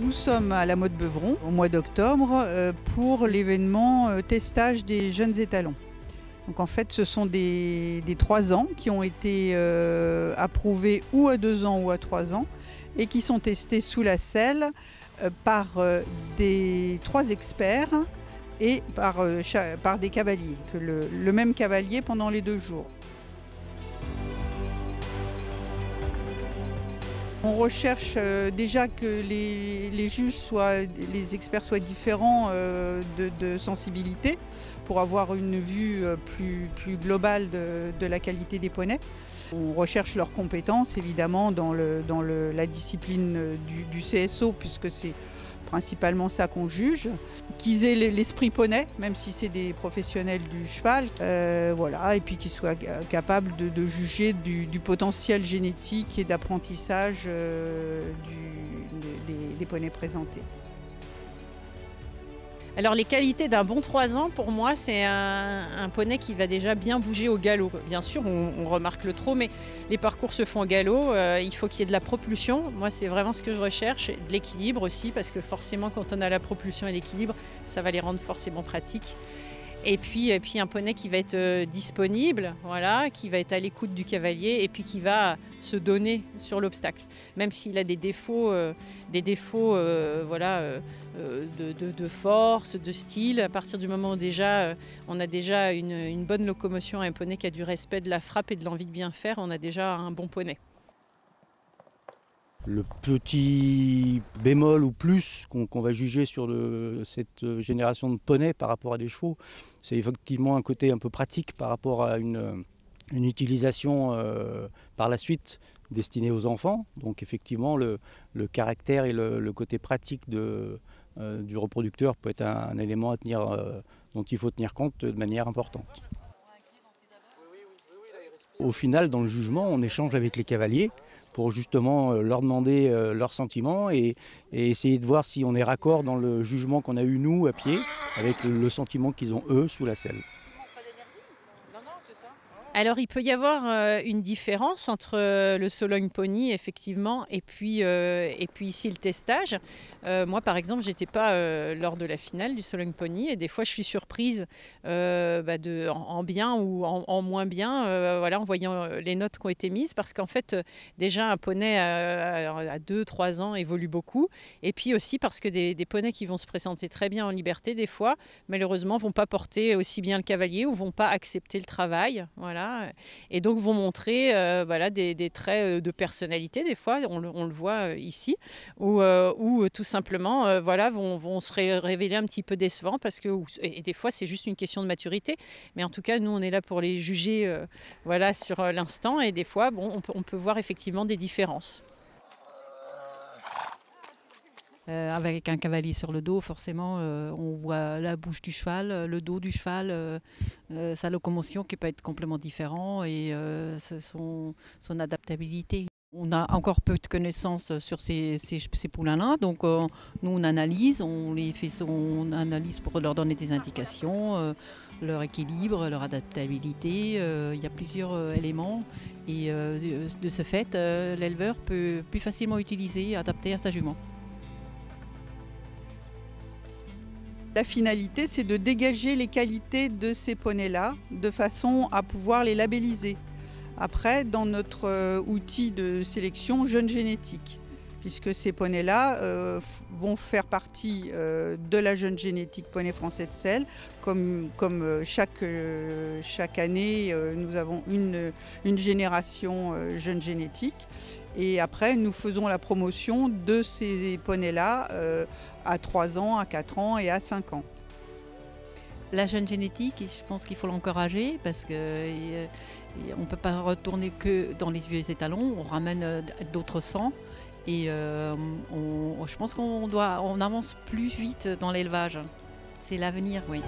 Nous sommes à la Motte Beuvron au mois d'octobre pour l'événement testage des jeunes étalons. Donc en fait, ce sont des 3 ans qui ont été approuvés ou à 2 ans ou à 3 ans et qui sont testés sous la selle par des 3 experts et par des cavaliers, le même cavalier pendant les 2 jours. On recherche déjà que les juges les experts soient différents de sensibilité pour avoir une vue plus globale de la qualité des poneys. On recherche leurs compétences évidemment dans la discipline du CSO puisque c'est principalement ça qu'on juge, qu'ils aient l'esprit poney, même si c'est des professionnels du cheval, voilà, et puis qu'ils soient capables de juger du potentiel génétique et d'apprentissage des poneys présentés. Alors les qualités d'un bon 3 ans, pour moi, c'est un poney qui va déjà bien bouger au galop. Bien sûr, on remarque le trot, mais les parcours se font au galop. Il faut qu'il y ait de la propulsion. Moi, c'est vraiment ce que je recherche. De l'équilibre aussi, parce que forcément, quand on a la propulsion et l'équilibre, ça va les rendre forcément pratiques. Et puis un poney qui va être disponible, voilà, qui va être à l'écoute du cavalier et puis qui va se donner sur l'obstacle. Même s'il a des défauts voilà, de force, de style, à partir du moment où déjà on a déjà une bonne locomotion, un poney qui a du respect de la frappe et de l'envie de bien faire, on a déjà un bon poney. Le petit bémol ou plus qu'on va juger sur cette génération de poneys par rapport à des chevaux, c'est effectivement un côté un peu pratique par rapport à une utilisation par la suite destinée aux enfants. Donc effectivement le caractère et le côté pratique du reproducteur peut être un élément dont il faut tenir compte de manière importante. Au final, dans le jugement, on échange avec les cavaliers pour justement leur demander leurs sentiments et essayer de voir si on est raccord dans le jugement qu'on a eu nous à pied avec le sentiment qu'ils ont eux sous la selle. Alors il peut y avoir une différence entre le Sologne Pony effectivement et puis ici le testage. Moi par exemple j'étais pas lors de la finale du Sologne Pony et des fois je suis surprise en bien ou en moins bien voilà, en voyant les notes qui ont été mises parce qu'en fait déjà un poney à 2-3 ans évolue beaucoup et puis aussi parce que des poneys qui vont se présenter très bien en liberté des fois malheureusement vont pas porter aussi bien le cavalier ou vont pas accepter le travail. Voilà. Et donc vont montrer voilà, des traits de personnalité, des fois, on le voit ici, ou tout simplement voilà, vont se révéler un petit peu décevants, parce que, et des fois c'est juste une question de maturité, mais en tout cas nous on est là pour les juger voilà, sur l'instant, et des fois bon, on peut voir effectivement des différences. Avec un cavalier sur le dos, forcément, on voit la bouche du cheval, le dos du cheval, sa locomotion qui peut être complètement différent et son adaptabilité. On a encore peu de connaissances sur ces poulains-là, donc nous on analyse, on analyse pour leur donner des indications, leur équilibre, leur adaptabilité. Il y a plusieurs éléments et de ce fait, l'éleveur peut plus facilement utiliser et adapter à sa jument. La finalité, c'est de dégager les qualités de ces poneys-là de façon à pouvoir les labelliser. Après, dans notre outil de sélection jeune génétique, puisque ces poneys-là vont faire partie de la jeune génétique poney français de selle. Comme chaque année, nous avons une génération jeune génétique. Et après, nous faisons la promotion de ces poneys-là à 3 ans, à 4 ans et à 5 ans. La jeune génétique, je pense qu'il faut l'encourager parce qu'on ne peut pas retourner que dans les vieux étalons, on ramène d'autres sangs. Et je pense qu'on avance plus vite dans l'élevage. C'est l'avenir, oui.